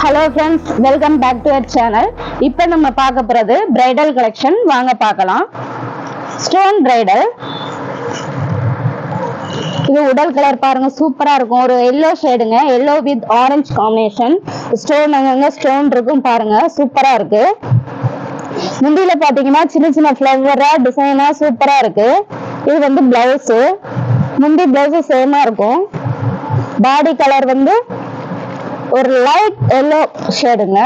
Hello friends, welcome back to our channel. இப்போ நம்ம பார்க்க போறது bridal collection. வாங்க பார்க்கலாம். Stone bridal. இது உடல் கலர் பாருங்க சூப்பரா இருக்கும். ஒரு yellow ஷேடுங்க, yellow with orange combination. Stone அங்கங்க ஸ்டோன் இருக்கும் பாருங்க, சூப்பரா இருக்கு. முந்தியில பாத்தீங்கன்னா சின்ன சின்ன ஃப்ளவரா டிசைனா சூப்பரா இருக்கு. இது வந்து பிளவுஸ். முந்தி பிளவுஸ் சேமா இருக்கும். பாடி கலர் வந்து ஒரு லைட் எல்லோ ஷேடுங்க.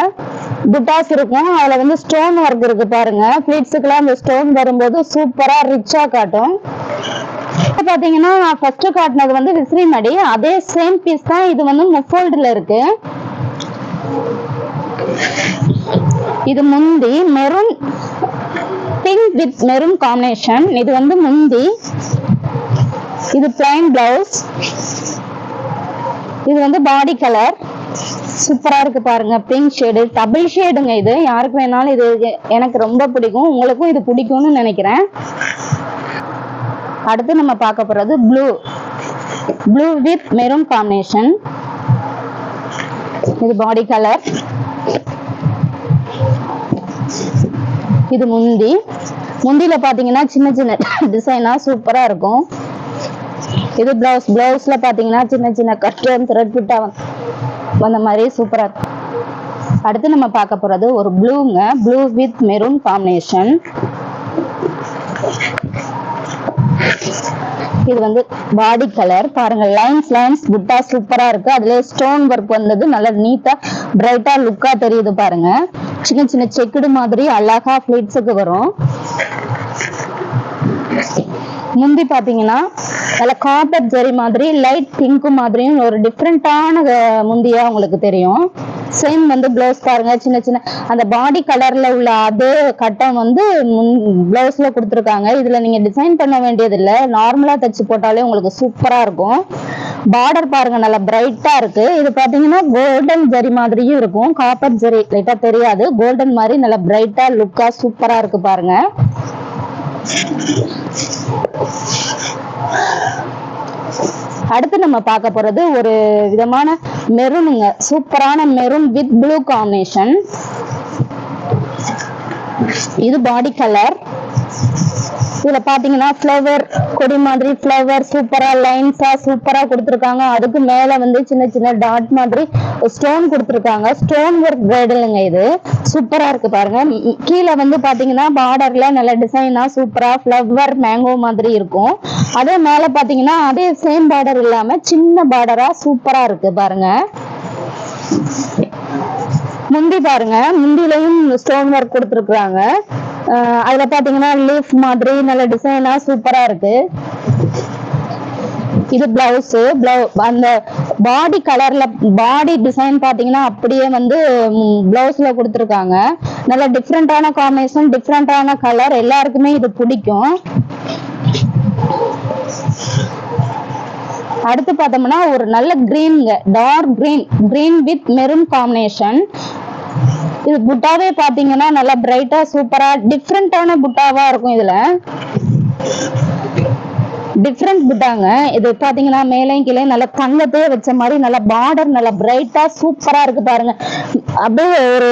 புட்டாஸ் இருக்கும், அதுல வந்து ஸ்டோன் ஒர்க் இருக்கு பாருங்க. பிளீட்ஸுக்குலாம் அந்த ஸ்டோன் வரும்போது சூப்பரா ரிச்சா காட்டும். பாத்தீங்கன்னா நான் ஃபர்ஸ்ட் காட்டினது வந்து விசிறி மடி, அதே சேம் பீஸ் தான் இது வந்து முஃபோல்டுல இருக்கு. இது முந்தி maroon pink with maroon combination. இது வந்து முந்தி. இது பிளைன் பிளவுஸ். இது வந்து பாடி கலர் சூப்பரா இருக்கு பாருங்க. பிங்க் ஷேடு, டபுள் ஷேடுங்க. இது யாருக்கு வேணாலும் இது எனக்கு ரொம்ப பிடிக்கும், உங்களுக்கும் இது பிடிக்கும்னு நினைக்கிறேன். அடுத்து நம்ம பார்க்க போறது ப்ளூ வித் மெரூன் காம்பினேஷன். இது பாடி கலர். இது முந்தியில பாத்தீங்கன்னா சின்ன சின்ன டிசைனா சூப்பரா இருக்கும். இது பிளவுஸ்ல பாத்தீங்கன்னா சின்ன சின்ன கஸ்டம் த்ரெட் பிட்டா வந்த மாதிரி சூப்பரா இருக்கு. அடுத்து நம்ம பார்க்க போறது ஒரு ப்ளூங்க, ப்ளூ வித் மெரூன் காம்பினேஷன். இது வந்து பாடி கலர் பாருங்க. லைன்ஸ் புட்டா சூப்பரா இருக்கு. அதுல ஸ்டோன் ஒர்க் வந்தது நல்லா நீட்டா பிரைட்டா லுக்கா தெரியுது பாருங்க. சின்ன சின்ன செக்குடு மாதிரி அழகா பிளீட்ஸுக்கு வரும். முந்தி பாத்தீங்கன்னா நல்ல காப்பர் ஜெரி மாதிரி லைட் பிங்க் மாதிரியும் ஒரு டிஃப்ரெண்டான முந்தியா உங்களுக்கு தெரியும். சேம் வந்து பிளவுஸ் பாருங்க, சின்ன சின்ன அந்த பாடி கலர்ல உள்ள அதே கட்டம் வந்து பிளவுஸ்ல கொடுத்துருக்காங்க. இதுல நீங்க டிசைன் பண்ண வேண்டியது இல்ல, நார்மலா தச்சு போட்டாலே உங்களுக்கு சூப்பரா இருக்கும். பார்டர் பாருங்க நல்லா பிரைட்டா இருக்கு. இது பாத்தீங்கன்னா கோல்டன் ஜெரி மாதிரியும் இருக்கும், காப்பர் ஜெரி லைட்டா தெரியாது, கோல்டன் மாதிரி நல்லா பிரைட்டா லுக்கா சூப்பரா இருக்கு பாருங்க. அடுத்து நம்ம பார்க்க போறது ஒரு விதமான மெரூனுங்க, சூப்பரான மெரூன் வித் ப்ளூ காம்பினேஷன். இது பாடி கலர். இதுல பாத்தீங்கன்னா ஃப்ளவர் கொடி மாதிரி ஃப்ளவர் சூப்பரா லைன்ஸா சூப்பரா கொடுத்துருக்காங்க. அதுக்கு மேல வந்து சின்ன சின்ன டாட் மாதிரி ஸ்டோன் கொடுத்துருக்காங்க. ஸ்டோன் ஒர்க் பிரைடலுங்க. இது சூப்பரா இருக்கு பாருங்க. கீழே வந்து பாத்தீங்கன்னா பார்டர்ல நல்ல டிசைனா சூப்பரா ஃப்ளவர் மேங்கோ மாதிரி இருக்கும். அதே மேல பாத்தீங்கன்னா அதே சேம் பார்டர் இல்லாம சின்ன பார்டரா சூப்பரா இருக்கு பாருங்க. முந்தி பாருங்க, முந்திலையும் ஸ்டோன் ஒர்க் கொடுத்துருக்காங்க. அதுல பாத்தீங்கன்னா லீஃப் மாதிரி நல்ல டிசைனா சூப்பரா இருக்கு. இது பிளவுஸ். அந்த பாடி கலர்ல பாடி டிசைன் பாத்தீங்கன்னா அப்படியே வந்து பிளவுஸ்ல கொடுத்துருக்காங்க. நல்ல டிஃப்ரெண்டான காம்பினேஷன், டிஃப்ரெண்டான கலர், எல்லாருக்குமே இது பிடிக்கும். அடுத்து பார்த்தோம்னா ஒரு நல்ல கிரீன்ங்க, dark green with maroon combination. இது புட்டாவே பாத்தீங்கன்னா நல்லா பிரைட்டா சூப்பரா டிஃப்ரெண்டான புட்டாவா இருக்கும். இதுல டிஃப்ரெண்ட் புட்டாங்க. இது பாத்தீங்கன்னா மேலையும் கீழே நல்ல தங்கத்தையே வச்ச மாதிரி நல்ல பார்டர் நல்ல பிரைட்டா சூப்பரா இருக்கு பாருங்க. அப்படியே ஒரு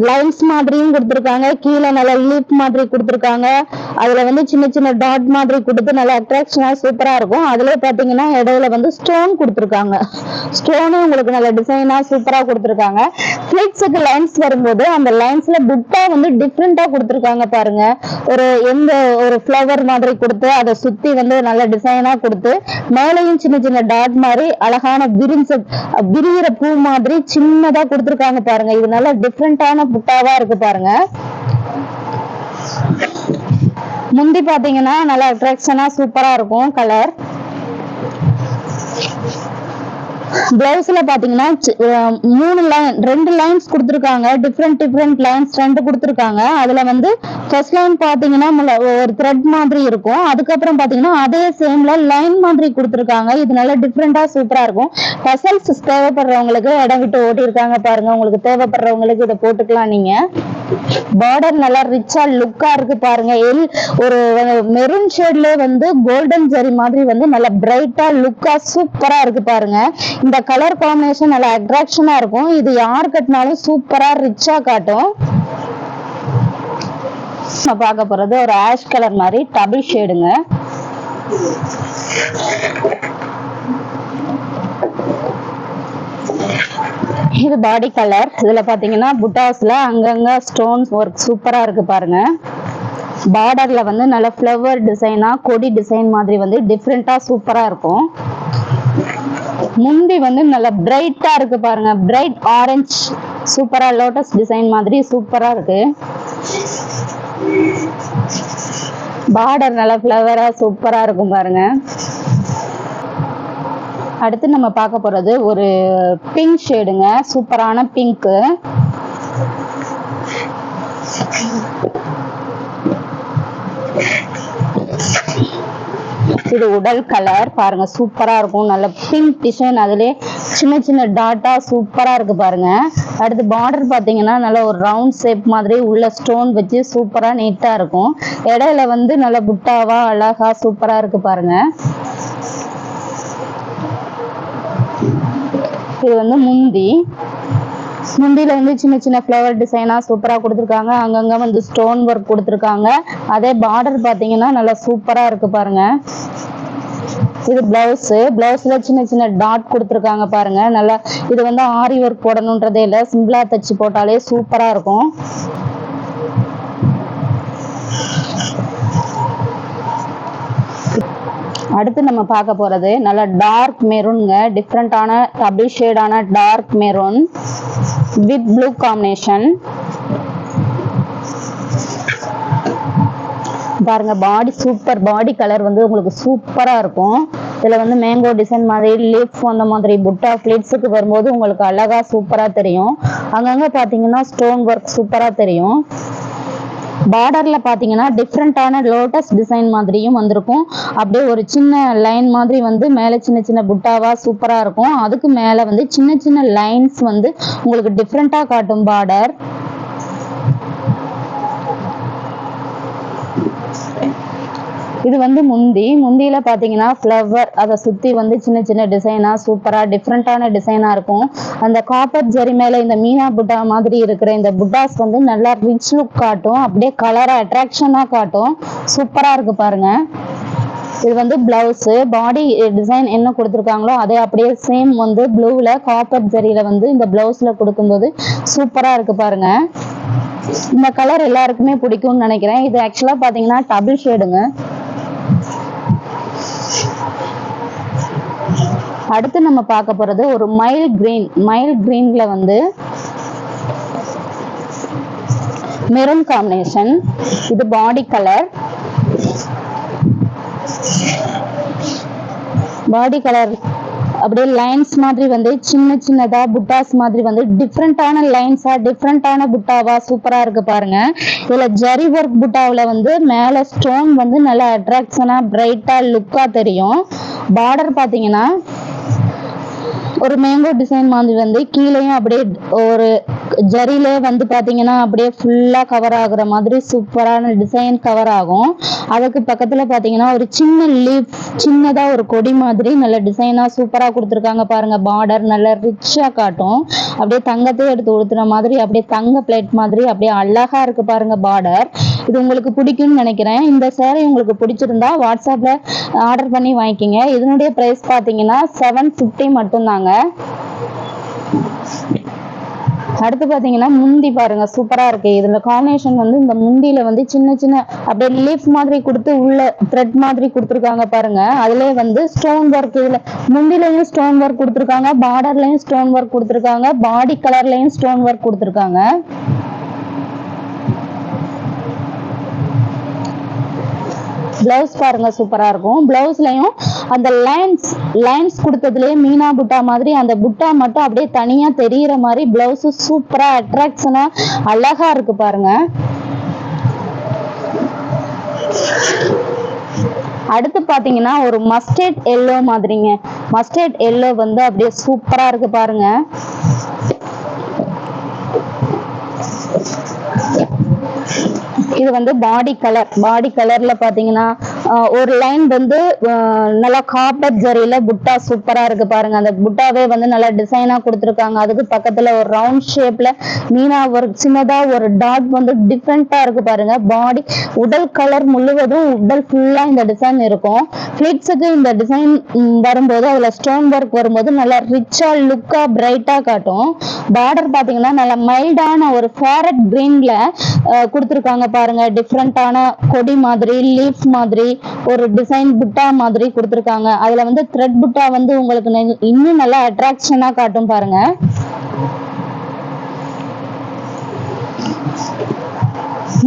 லைன்ஸ் மாதிரியும் கொடுத்துருக்காங்க, கீழே நல்ல லீப் மாதிரி கொடுத்துருக்காங்க. அதுல வந்து சின்ன சின்ன டாட் மாதிரி கொடுத்து நல்ல அட்ராக்ஷனா சூப்பரா இருக்கும். அதுல பாத்தீங்கன்னா இடையில வந்து ஸ்டோன் கொடுத்துருக்காங்க. ஸ்டோனும் உங்களுக்கு நல்ல டிசைனா சூப்பரா கொடுத்துருக்காங்க. பிளிட்ஸுக்கு லைன்ஸ் வரும்போது அந்த லைன்ஸ்ல புட்டா வந்து டிஃப்ரெண்டா கொடுத்துருக்காங்க பாருங்க. ஒரு ஃப்ளவர் மாதிரி கொடுத்து அதை சுத்தி வந்து நல்ல டிசைனா கொடுத்து மேலையும் சின்ன சின்ன டாட் மாதிரி அழகான விரிகிற பூ மாதிரி சின்னதா கொடுத்துருக்காங்க பாருங்க. இது நல்ல டிஃப்ரெண்டான புட்டாவா இருக்கு பாருங்க. முந்தி பாத்தீங்கன்னா நல்ல அட்ராக்ஷனா சூப்பரா இருக்கும் கலர். பிளவுஸ்ல பாத்தீங்கன்னா 2 லைன்ஸ் கொடுத்துருக்காங்க. டிஃப்ரெண்ட் லைன்ஸ் 2 கொடுத்துருக்காங்க. அதுல வந்து ஃபர்ஸ்ட் லைன் பாத்தீங்கன்னா ஒரு த்ரெட் மாதிரி இருக்கும். அதுக்கப்புறம் பாத்தீங்கன்னா அதே சேம்ல லைன் மாதிரி கொடுத்துருக்காங்க. இது நல்லா டிஃப்ரெண்டா சூப்பரா இருக்கும். டசல்ஸ் தேவைப்படுறவங்களுக்கு இடம் விட்டு ஓட்டி இருக்காங்க பாருங்க. உங்களுக்கு தேவைப்படுறவங்களுக்கு இதை போட்டுக்கலாம் நீங்க. பார்டர் நல்லா ரிச்சா லுக்கா இருக்கு பாருங்க. ஒரு மெரூன் ஷேட்ல வந்து கோல்டன் ஜெரி மாதிரி வந்து நல்லா பிரைட்டா லுக்கா சூப்பரா இருக்கு பாருங்க. இந்த கலர் காம்பினேஷன் நல்லா அட்ராக்ஷனா இருக்கும். இது யார் கட்டினாலும் சூப்பரா ரிச்சா காட்டும். நம்ம பார்க்க போறது ஒரு ஆஷ் கலர் மாதிரி டபுள் ஷேடுங்க. இது பாடி கலர். இதுல பாத்தீங்கன்னா புட்டாஸ்ல அங்கங்க ஸ்டோன்ஸ் ஒர்க் சூப்பரா இருக்கு பாருங்க. பார்டர்ல வந்து நல்ல ஃப்ளவர் டிசைனா கொடி டிசைன் மாதிரி வந்து டிஃப்ரெண்டா சூப்பரா இருக்கும். முந்தி வந்து நல்ல பிரைட்டா இருக்கு பாருங்க. பிரைட் ஆரஞ்சு சூப்பரா லோட்டஸ் டிசைன் மாதிரி சூப்பரா இருக்கு. பார்டர் நல்ல ஃப்ளவரா சூப்பரா இருக்கும் பாருங்க. அடுத்து நம்ம பார்க்க போறது ஒரு பிங்க் ஷேடுங்க. சூப்பரான பிங்க். இது உடல் கலர் பாருங்க. சூப்பரா இருக்கும். நல்ல பிங்க் டிசைன். அதுலயே சின்ன சின்ன டாட்டா சூப்பரா இருக்கு பாருங்க. அடுத்து பார்டர் பாத்தீங்கன்னா நல்ல ஒரு ரவுண்ட் ஷேப் மாதிரி உள்ள ஸ்டோன் வச்சு சூப்பரா நீட்டா இருக்கும். இடையில வந்து நல்ல புட்டாவா அழகா சூப்பரா இருக்கு பாருங்க. இது வந்து முந்தியில வந்து சின்ன சின்ன ஃப்ளவர் டிசைனா சூப்பரா கொடுத்துருக்காங்க. அங்கங்க வந்து ஸ்டோன் ஒர்க் கொடுத்துருக்காங்க. அதே பார்டர் பாத்தீங்கன்னா நல்லா சூப்பரா இருக்கு பாருங்க. இது பிளவுஸ்ல சின்ன சின்ன டாட் கொடுத்துருக்காங்க பாருங்க. நல்லா இது வந்து ஆரி ஒர்க் போடணுன்றதே இல்லை, சிம்பிளா தச்சு போட்டாலே சூப்பரா இருக்கும். அடுத்து நம்ம பார்க்க போறது நல்ல டார்க் மெரூன்ங்க. டிஃப்ரெண்டான டபுள் ஷேடான dark maroon with blue combination பாருங்க. பாடி கலர் வந்து உங்களுக்கு சூப்பரா இருக்கும். இதுல வந்து மேங்கோ டிசைன் மாதிரி லீஃப் அந்த மாதிரி புட்டா பிளேட்ஸுக்கு வரும்போது உங்களுக்கு அழகா சூப்பரா தெரியும். அங்கங்க பாத்தீங்கன்னா ஸ்டோன் ஒர்க் சூப்பரா தெரியும். பார்டர்ல பாத்தீங்கன்னா டிஃப்ரெண்டான லோட்டஸ் டிசைன் மாதிரியும் வந்திருக்கும். அப்படியே ஒரு சின்ன லைன் மாதிரி வந்து மேல சின்ன சின்ன புட்டாவா சூப்பரா இருக்கும். அதுக்கு மேல வந்து சின்ன சின்ன லைன்ஸ் வந்து உங்களுக்கு டிஃப்ரெண்டா காட்டும் பார்டர். இது வந்து முந்தியில பாத்தீங்கன்னா ஃப்ளவர் அதை சுத்தி வந்து சின்ன சின்ன டிசைனா சூப்பரா டிஃப்ரெண்டான டிசைனா இருக்கும். அந்த காப்பர் ஜெரி மேல இந்த மீனா புட்டா மாதிரி இருக்கிற இந்த புட்டாஸ் வந்து நல்லா ரிச் லுக் காட்டும். அப்படியே கலரா அட்ராக்ஷனா காட்டும். சூப்பரா இருக்கு பாருங்க. இது வந்து பிளவுஸ். பாடி டிசைன் என்ன கொடுத்துருக்காங்களோ அதே அப்படியே சேம் வந்து ப்ளூல காப்பர் ஜெரியில வந்து இந்த பிளவுஸ்ல கொடுக்கும்போது சூப்பரா இருக்கு பாருங்க. இந்த கலர் எல்லாருக்குமே பிடிக்கும்னு நினைக்கிறேன். இது ஆக்சுவலா பாத்தீங்கன்னா டபுள் ஷேடுங்க. அடுத்து நம்ம பார்க்க போறது ஒரு மைல் கிரீன்ல வந்து மெரூன் காம்பினேஷன். இது பாடி கலர். அப்படியே லைன்ஸ் மாதிரி வந்து சின்ன சின்னதா புட்டாஸ் மாதிரி வந்து டிஃப்ரெண்டான லைன்ஸா டிஃப்ரெண்டான புட்டாவா சூப்பரா இருக்கு பாருங்க. இதுல ஜரி ஒர்க் புட்டாவில வந்து மேல ஸ்டோன் வந்து நல்லா அட்ராக்ஷனா பிரைட்டா லுக்கா தெரியும். பார்டர் பாத்தீங்கன்னா ஒரு மேங்கோ டிசைன் மாதிரி வந்து கீழேயும் அப்படியே ஒரு ஜரியிலே வந்து பாத்தீங்கன்னா அப்படியே ஃபுல்லா கவர் ஆகுற மாதிரி சூப்பரான டிசைன் கவர் ஆகும். அதுக்கு பக்கத்துல பாத்தீங்கன்னா ஒரு சின்ன லீஃப் சின்னதா ஒரு கொடி மாதிரி நல்ல டிசைனா சூப்பரா கொடுத்துருக்காங்க பாருங்க. பார்டர் நல்ல ரிச்சா காட்டும். அப்படியே தங்கத்தையே எடுத்து உடுத்துற மாதிரி அப்படியே தங்க பிளேட் மாதிரி அப்படியே அழகா இருக்கு பாருங்க பார்டர். இது உங்களுக்கு பிடிக்கும்னு நினைக்கிறேன். இந்த சேரீ உங்களுக்கு பிடிச்சிருந்தா வாட்ஸ்அப்ல ஆர்டர் பண்ணி வாங்கிக்கிங்க. இதனுடைய பிரைஸ் பாத்தீங்கன்னா 750 மட்டும்தாங்க. அடுத்து பாத்தீங்கன்னா முந்தி பாருங்க சூப்பரா இருக்கு. இதுல காம்பினேஷன் வந்து இந்த முந்தியில வந்து சின்ன சின்ன அப்படியே லீஃப் மாதிரி கொடுத்து உள்ள த்ரெட் மாதிரி கொடுத்துருக்காங்க பாருங்க. அதுல வந்து ஸ்டோன் ஒர்க். இதுல முந்திலையும் ஸ்டோன் ஒர்க் கொடுத்துருக்காங்க, பார்டர்லயும் ஸ்டோன் ஒர்க் கொடுத்துருக்காங்க, பாடி கலர்லயும் ஸ்டோன் ஒர்க் கொடுத்துருக்காங்க. பிளவுஸ் பாருங்க சூப்பரா இருக்கும். பிளவுஸ்லயும் அந்த லைன்ஸ் கொடுத்ததுலயே மீனா புட்டா மாதிரி அந்த புட்டா மட்டும் அப்படியே தனியா தெரியுற மாதிரி பிளவுஸ் சூப்பரா அட்ராக்ஷனா அழகா இருக்கு பாருங்க. அடுத்து பாத்தீங்கன்னா ஒரு மஸ்டர்ட் எல்லோ மாதிரிங்க. மஸ்டர்ட் எல்லோ வந்து அப்படியே சூப்பரா இருக்கு பாருங்க. இது வந்து பாடி கலர்ல பாத்தீங்கன்னா ஒரு லைன் வந்து நல்லா காப்பர் ஜரியில புட்டா சூப்பரா இருக்கு பாருங்க. அந்த புட்டாவே வந்து நல்லா டிசைனா கொடுத்துருக்காங்க. அதுக்கு பக்கத்துல ஒரு ரவுண்ட் ஷேப்ல மீனா ஒரு சின்னதா ஒரு டாட் வந்து டிஃப்ரெண்டா இருக்கு பாருங்க. பாடி உடல் கலர் முழுவதும் உடல் ஃபுல்லா இந்த டிசைன் இருக்கும். பிளிட்ஸுக்கு இந்த டிசைன் வரும்போது அதுல ஸ்டோன் ஒர்க் வரும்போது நல்லா ரிச்சா லுக்கா பிரைட்டா காட்டும். பார்டர் பாத்தீங்கன்னா நல்லா மைல்டான ஒரு ஃபேரட் கிரீன்ல கொடுத்துருக்காங்க பாருங்க. டிஃப்ரெண்டான கொடி மாதிரி லீஃப் மாதிரி ஒரு டிசைன் புட்டா மாதிரி கொடுத்துருக்காங்க. அதுல வந்து த்ரெட் புட்டா வந்து உங்களுக்கு இன்னும் நல்லா அட்ராக்ஷனா காட்டும் பாருங்க.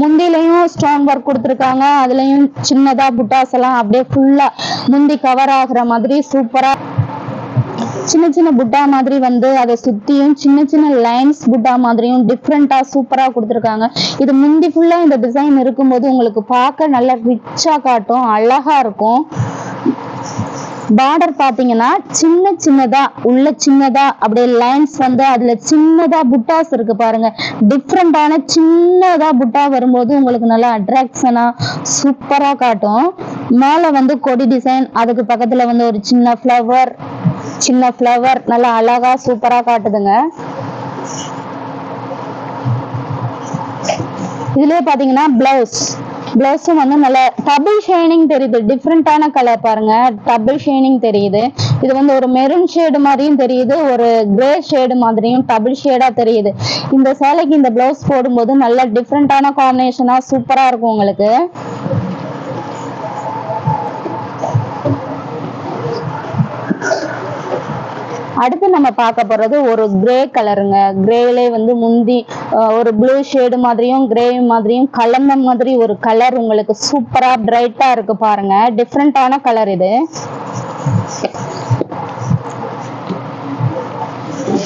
முந்திலையும் ஸ்டோன் ஒர்க் கொடுத்துருக்காங்க. அதுலயும் சின்னதா புட்டாஸ் எல்லாம் அப்படியே ஃபுல்லா முந்தி கவர் ஆகுற மாதிரி சூப்பரா சின்ன சின்ன புட்டா மாதிரி வந்து அதை சுத்தியும் சின்ன சின்ன லைன்ஸ் புட்டா மாதிரியும் டிஃப்ரெண்டா சூப்பரா கொடுத்துருக்காங்க. இது முந்தி ஃபுல்லா இந்த டிசைன் இருக்கும்போது உங்களுக்கு பார்க்க நல்லா ரிச்சா காட்டும், அழகா இருக்கும். பார்டர் பாத்தீங்கன்னா சின்னதா உள்ள சின்னதா அப்படியே லைன்ஸ் வந்து அதுல சின்னதா புட்டாஸ் இருக்கு பாருங்க. டிஃப்ரெண்டான சின்னதா புட்டா வரும்போது உங்களுக்கு நல்லா அட்ராக்ஷனா சூப்பரா காட்டும். மேல வந்து கொடி டிசைன், அதுக்கு பக்கத்துல வந்து ஒரு சின்ன ஃப்ளவர் நல்லா அழகா சூப்பரா காட்டுதுங்க. இதுலயே பாத்தீங்கன்னா பிளவுஸும் வந்து நல்ல டபுள் ஷைனிங் தெரியுது. டிஃப்ரெண்டான கலர் பாருங்க, டபுள் ஷைனிங் தெரியுது. இது வந்து ஒரு மெரூன் ஷேடு மாதிரியும் தெரியுது, ஒரு கிரே ஷேடு மாதிரியும் டபுள் ஷேடா தெரியுது. இந்த சேலைக்கு இந்த பிளவுஸ் போடும்போது நல்ல டிஃப்ரெண்டான காம்பினேஷனா சூப்பரா இருக்கும் உங்களுக்கு. அடுத்து நம்ம பார்க்க போறது ஒரு கிரே கலருங்க. கிரேலே வந்து முந்தி ஒரு ப்ளூ ஷேடு மாதிரியும் கிரே மாதிரியும் கலந்த மாதிரி ஒரு கலர் உங்களுக்கு சூப்பரா பிரைட்டா இருக்கு பாருங்க. டிஃப்ரெண்டான கலர் இது.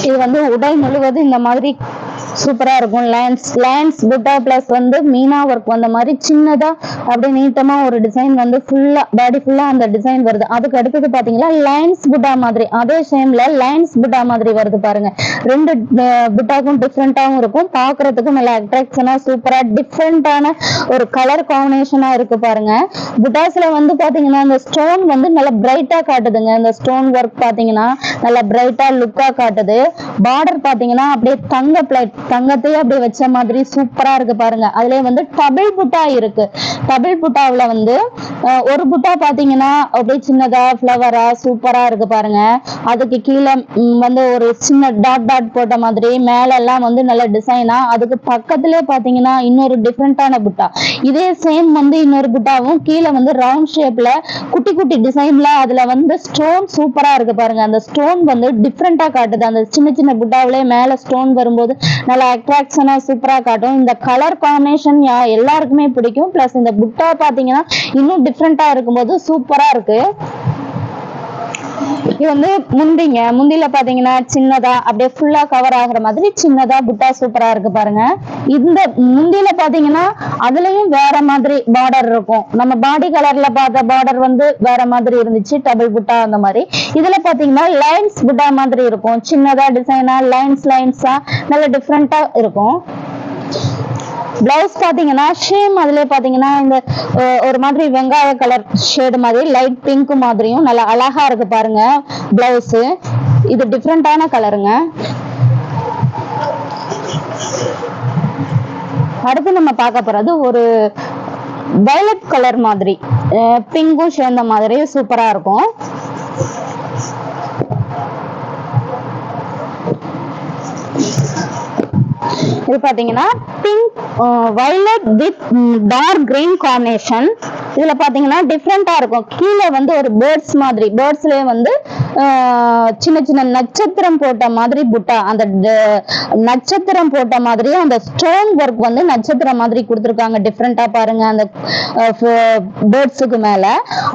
இது வந்து உடல் முழுவதும் இந்த மாதிரி சூப்பரா இருக்கும். லைன்ஸ் புட்டா பிளஸ் வந்து மீனா ஒர்க் வந்த மாதிரி சின்னதா அப்படியே நீட்டமா ஒரு டிசைன் வந்து ஃபுல்லா பாடி ஃபுல்லா அந்த டிசைன் வருது. அதுக்கு அடுத்தது பாத்தீங்கன்னா லைன்ஸ் புட்டா மாதிரி அதே ஷேம்ல லைன்ஸ் புட்டா மாதிரி வருது பாருங்க. ரெண்டு புட்டாக்கும் டிஃப்ரெண்டாவும் இருக்கும், பாக்குறதுக்கு நல்லா அட்ராக்ஷனா சூப்பரா டிஃப்ரெண்டான ஒரு கலர் காம்பினேஷனா இருக்கு பாருங்க. புட்டாஸ்ல வந்து பாத்தீங்கன்னா இந்த ஸ்டோன் வந்து நல்லா பிரைட்டா காட்டுதுங்க. இந்த ஸ்டோன் ஒர்க் பாத்தீங்கன்னா நல்லா பிரைட்டா லுக்கா காட்டுது. பார்டர் பாத்தீங்கன்னா அப்படியே தங்கத்தையே அப்படியே வச்ச மாதிரி சூப்பரா இருக்கு பாருங்க. அதுலயே வந்து டபுள் புட்டா இருக்கு. டபுள் புட்டாவுல வந்து ஒரு புட்டா பாத்தீங்கன்னா அப்படியே சின்னதா ஃபிளவரா சூப்பரா இருக்கு பாருங்க. அதுக்கு கீழே வந்து ஒரு சின்ன டாட் போட்ட மாதிரி மேல எல்லாம் வந்து நல்ல டிசைனா, அதுக்கு பக்கத்திலே பாத்தீங்கன்னா இன்னொரு டிஃப்ரெண்டான புட்டா. இதே சேம் வந்து இன்னொரு புட்டாவும் கீழே வந்து ரவுண்ட் ஷேப்ல குட்டி டிசைன்ல அதுல வந்து ஸ்டோன் சூப்பரா இருக்கு பாருங்க. அந்த ஸ்டோன் வந்து டிஃப்ரெண்டா காட்டுது. அந்த சின்ன புட்டாவிலே மேல ஸ்டோன் வரும்போது நல்லா அட்ராக்ஷனா சூப்பரா காட்டும். இந்த கலர் காம்பினேஷன் எல்லாருக்குமே பிடிக்கும். பிளஸ் இந்த புட்டா பாத்தீங்கன்னா இன்னும் டிஃப்ரெண்டா இருக்கும்போது சூப்பரா இருக்கு. இது வந்து முந்தில பாத்தீங்கன்னா சின்னதா அப்படியே ஃபுல்லா கவர் ஆகுற மாதிரி சின்னதா புட்டா சூப்பரா இருக்கு பாருங்க. இந்த முந்தில பாத்தீங்கன்னா அதுலயும் வேற மாதிரி பார்டர் இருக்கும். நம்ம பாடி கலர்ல பார்த்த பார்டர் வந்து வேற மாதிரி இருந்துச்சு, டபுள் புட்டா அந்த மாதிரி. இதுல பாத்தீங்கன்னா லைன்ஸ் புட்டா மாதிரி இருக்கும், சின்னதா டிசைனா லைன்ஸா நல்ல டிஃப்ரெண்டா இருக்கும். பிளவுஸ் பாத்தீங்கன்னா ஷேம் அதுல பாத்தீங்கன்னா இந்த ஒரு மாதிரி வெங்காய கலர் ஷேடு மாதிரி லைட் பிங்க் மாதிரியும் நல்லா அழகா இருக்கு பாருங்க பிளவுஸ். இது டிஃப்ரெண்டான கலருங்க. அடுத்து நம்ம பார்க்க போறது ஒரு வயலட் கலர் மாதிரி பிங்கும் சேர்ந்த மாதிரி சூப்பரா இருக்கும். இது பாத்தீங்கன்னா pink violet with dark green combination. இதுல பாத்தீங்கன்னா டிஃப்ரெண்டா இருக்கும். கீழே வந்து ஒரு பேர்ட்ஸ் மாதிரி, பேர்ட்ஸ்லயே வந்து சின்ன நட்சத்திரம் போட்ட மாதிரி புட்டா, அந்த நட்சத்திரம் போட்ட மாதிரி அந்த ஸ்டோன் ஒர்க் வந்து நட்சத்திரம் மாதிரி கொடுத்துருக்காங்க. டிஃப்ரெண்டா பாருங்க அந்த பேர்ட்ஸுக்கு மேல.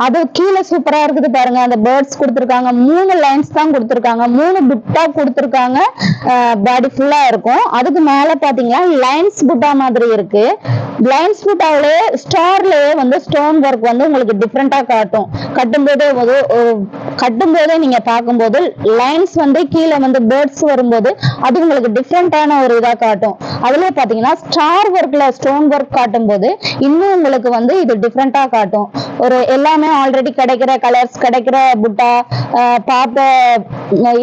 அது கீழே சூப்பரா இருக்குது பாருங்க. அந்த பேர்ட்ஸ் கொடுத்துருக்காங்க, 3 லைன்ஸ் தான் கொடுத்துருக்காங்க, 3 புட்டா கொடுத்துருக்காங்க. பாடி ஃபுல்லா இருக்கும். அதுக்கு மேல பாத்தீங்கன்னா லைன்ஸ் புட்டா மாதிரி இருக்கு. பிளைண்ட்ஸ் புட்டாவிலே ஸ்டார்லயே வந்து ஸ்டோன் ஒர்க் வந்து உங்களுக்கு டிஃப்ரெண்டா காட்டும். கட்டும்போதே நீங்க பார்க்கும்போது லைன்ஸ் வந்து கீழே வந்து பேர்ட்ஸ் வரும்போது அது உங்களுக்கு டிஃப்ரெண்டான ஒரு இதா காட்டும். அதுல பாத்தீங்கன்னா ஸ்டார் ஒர்க்ல ஸ்டோன் ஒர்க் காட்டும் போது இன்னும் உங்களுக்கு வந்து இது டிஃப்ரெண்டா காட்டும். ஒரு எல்லாமே ஆல்ரெடி கிடைக்கிற கலர்ஸ் கிடைக்கிற புட்டா பார்த்த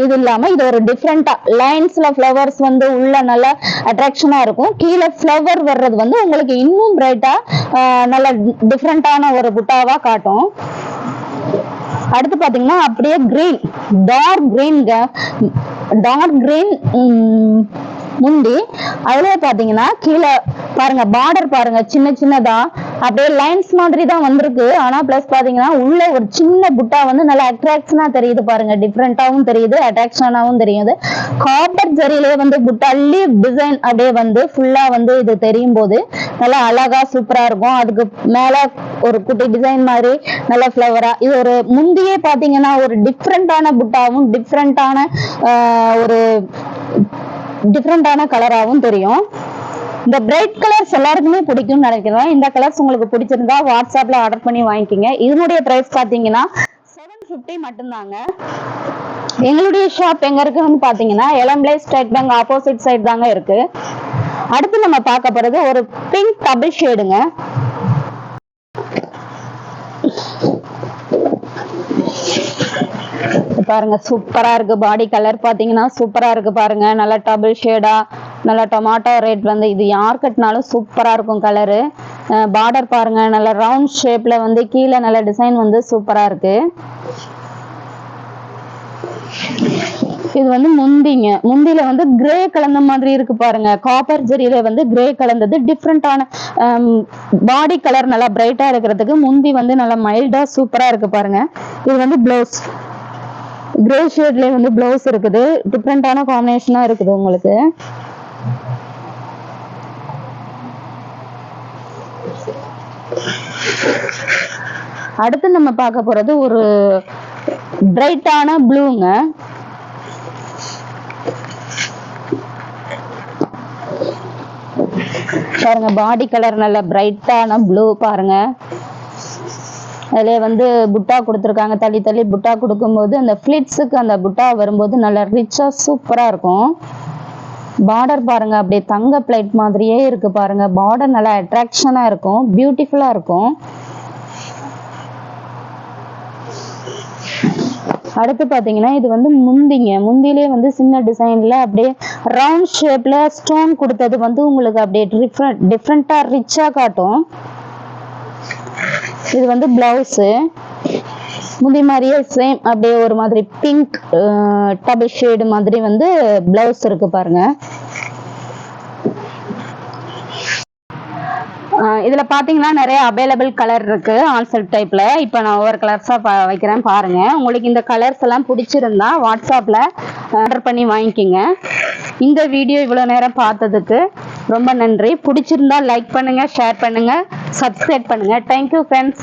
இது இல்லாம இது ஒரு டிஃப்ரெண்டா லைன்ஸ்ல ஃபிளவர்ஸ் வந்து உள்ள நல்ல அட்ராக்ஷனா இருக்கும். கீழே ஃபிளவர் வர்றது வந்து உங்களுக்கு இன்னும் பிரைட்டா நல்ல டிஃப்ரெண்டான ஒரு புட்டாவா காட்டும். அடுத்து பாத்தீங்கன்னா அப்படியே கிரீன், டார்க் கிரீன் முந்தி. அதுல பாத்தீங்கன்னா கீழே பாருங்க பார்டர் பாருங்க, சின்ன சின்னதா அப்படியே லைன்ஸ் மாதிரி தான் வந்திருக்கு. ஆனா பிளஸ் பாத்தீங்கன்னா உள்ள ஒரு சின்ன புட்டா வந்து நல்லா அட்ராக்ஷனா தெரியுது பாருங்க, டிஃப்ரெண்டாவும் தெரியுது, அட்ராக்ஷனாவும் தெரியுது. காப்பர் ஜரியிலே வந்து புட்டாலி டிசைன் அப்படியே வந்து ஃபுல்லா வந்து இது தெரியும் போது நல்லா அழகா சூப்பரா இருக்கும். அதுக்கு மேல ஒரு குட்டி டிசைன் மாதிரி நல்ல ஃபிளவரா இது ஒரு முந்தியே பாத்தீங்கன்னா ஒரு டிஃப்ரெண்டான புட்டாவும் டிஃப்ரெண்டான கலராகவும் தெரியும். இந்த பிரைட் கலர்ஸ் எல்லாருக்குமே பிடிக்கும்னு நினைக்கிறேன். இந்த கலர்ஸ் உங்களுக்கு பிடிச்சிருந்தா வாட்ஸ்அப்ல ஆர்டர் பண்ணி வாங்கிக்கிங்க. இதனுடைய பிரைஸ் பாத்தீங்கன்னா 750 மட்டும்தாங்க. எங்களுடைய ஷாப் எங்க இருக்குன்னு பாத்தீங்கன்னா எலம்பிளை ஸ்டேட் பேங்க் ஆப்போசிட் சைடு தாங்க இருக்கு. அடுத்து நம்ம பார்க்க போறது ஒரு பிங்க் டபுள் ஷேடுங்க. பாருங்க சூப்பரா இருக்கு. பாடி கலர் பாத்தீங்கன்னா சூப்பரா இருக்கு பாருங்க, நல்லா டபுள் ஷேடா நல்லா டொமாட்டோ ரேட் வந்து இது யார் கட்டினாலும் சூப்பரா இருக்கும் கலரு. பார்டர் பாருங்க நல்ல ரவுண்ட் ஷேப்ல வந்து கீழே நல்ல டிசைன் வந்து சூப்பரா இருக்கு. இது வந்து முந்தியில வந்து கிரே கலந்த மாதிரி இருக்கு பாருங்க, காப்பர் ஜெரியில வந்து கிரே கலந்தது டிஃப்ரெண்டான பாடி கலர் நல்லா பிரைட்டா இருக்கிறதுக்கு முந்தி வந்து நல்லா மைல்டா சூப்பரா இருக்கு பாருங்க. இது வந்து பிளவுஸ் கிரே ஷேட்ல வந்து பிளவுஸ் இருக்குது, டிஃப்ரெண்டான காம்பினேஷனா இருக்குது உங்களுக்கு. அடுத்து நம்ம பார்க்க போறது ஒரு பிரைட்டான ப்ளூங்க. பாருங்க பாடி கலர் நல்ல பிரைட்டான ப்ளூ பாருங்க. அதுல வந்து புட்டா கொடுத்துருக்காங்க, தள்ளி தள்ளி புட்டா கொடுக்கும்போது அந்த ஃபிளிட்ஸுக்கு அந்த புட்டா வரும்போது நல்லா ரிச்சா சூப்பரா இருக்கும். பார்டர் பாருங்க அப்படியே தங்க பிளேட் மாதிரியே இருக்கு பாருங்க. பார்டர் நல்லா அட்ராக்ஷனா இருக்கும், பியூட்டிஃபுல்லா இருக்கும். அடுத்து பாத்தீங்கன்னா இது வந்து முந்திலே வந்து சின்ன டிசைன்ல அப்படியே ரவுண்ட் ஷேப்ல ஸ்டோன் கொடுத்தது வந்து உங்களுக்கு அப்படியே டிஃப்ரெண்டா ரிச்சா காட்டும். இது வந்து பிளவுஸ் முந்தி மாதிரியே சேம் அப்படியே ஒரு மாதிரி பிங்க் டபுள் ஷேடு மாதிரி வந்து பிளவுஸ் இருக்கு பாருங்க. இதுல பாத்தீங்கன்னா நிறைய அவைலபிள் கலர் இருக்கு ஆல்செட் டைப்ல. இப்ப நான் ஒவ்வொரு கலர்ஸா வைக்கிறேன் பாருங்க. உங்களுக்கு இந்த கலர்ஸ் எல்லாம் பிடிச்சிருந்தா வாட்ஸ்அப்ல ஆர்டர் பண்ணி வாங்கிக்கிங்க. இந்த வீடியோ இவ்வளவு நேரம் பார்த்ததுக்கு ரொம்ப நன்றி. பிடிச்சிருந்தா லைக் பண்ணுங்க, ஷேர் பண்ணுங்க, சப்ஸ்கிரைப் பண்ணுங்க. Thank you friends.